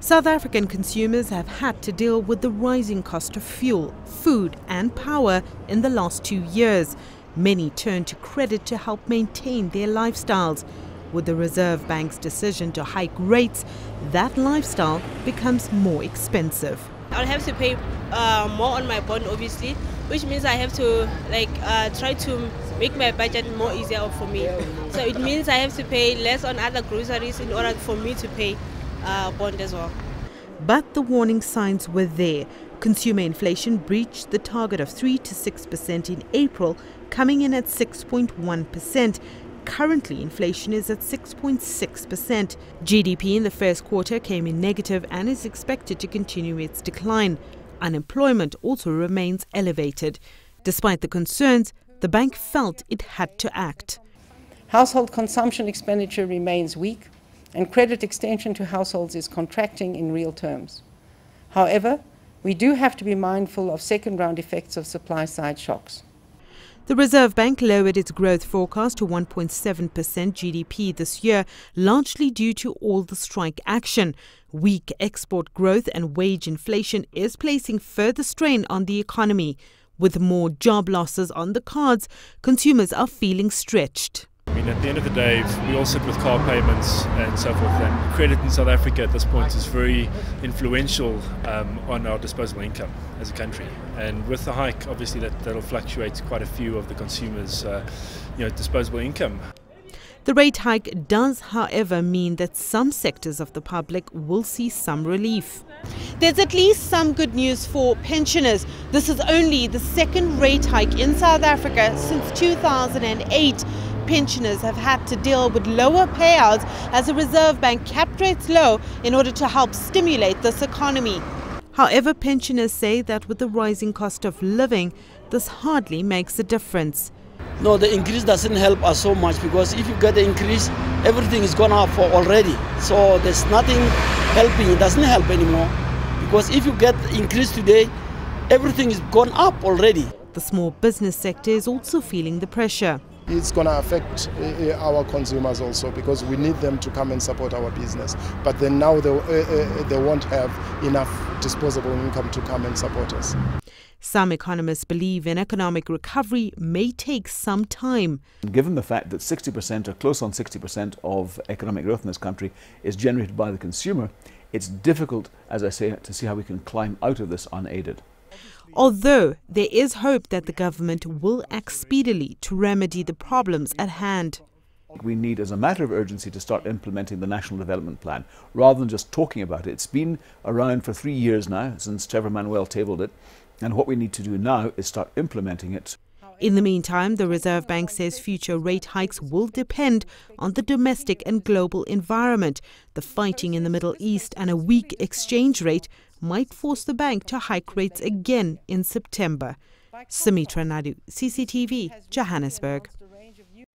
South African consumers have had to deal with the rising cost of fuel, food and power in the last 2 years. Many turn to credit to help maintain their lifestyles. With the Reserve Bank's decision to hike rates, that lifestyle becomes more expensive. I'll have to pay more on my bond, obviously, which means I have to try to make my budget more easier for me. So it means I have to pay less on other groceries in order for me to pay bond as well. But the warning signs were there. Consumer inflation breached the target of 3 to 6% in April, coming in at 6.1%. Currently, inflation is at 6.6%. GDP in the first quarter came in negative and is expected to continue its decline. Unemployment also remains elevated. Despite the concerns, the bank felt it had to act. Household consumption expenditure remains weak, and credit extension to households is contracting in real terms. However, we do have to be mindful of second-round effects of supply-side shocks. The Reserve Bank lowered its growth forecast to 1.7% GDP this year, largely due to all the strike action. Weak export growth and wage inflation is placing further strain on the economy. With more job losses on the cards, consumers are feeling stretched. I mean, at the end of the day, we all sit with car payments and so forth, and credit in South Africa at this point is very influential on our disposable income as a country. And with the hike, obviously that'll fluctuate quite a few of the consumers' disposable income. The rate hike does, however, mean that some sectors of the public will see some relief. There's at least some good news for pensioners. This is only the second rate hike in South Africa since 2008. Pensioners have had to deal with lower payouts as the Reserve Bank kept rates low in order to help stimulate this economy. However, pensioners say that with the rising cost of living, this hardly makes a difference. No, the increase doesn't help us so much, because if you get the increase, everything is gone up for already. So there's nothing helping. It doesn't help anymore, because if you get the increase today, everything is gone up already. The small business sector is also feeling the pressure. It's going to affect our consumers also, because we need them to come and support our business. But then now they won't have enough disposable income to come and support us. Some economists believe an economic recovery may take some time. Given the fact that 60% or close on 60% of economic growth in this country is generated by the consumer, it's difficult, as I say, to see how we can climb out of this unaided. Although there is hope that the government will act speedily to remedy the problems at hand. We need, as a matter of urgency, to start implementing the National Development Plan, rather than just talking about it. It's been around for 3 years now, since Trevor Manuel tabled it, and what we need to do now is start implementing it. In the meantime, the Reserve Bank says future rate hikes will depend on the domestic and global environment. The fighting in the Middle East and a weak exchange rate might force the bank to hike rates again in September. Sumitra Naidu, CCTV, Johannesburg.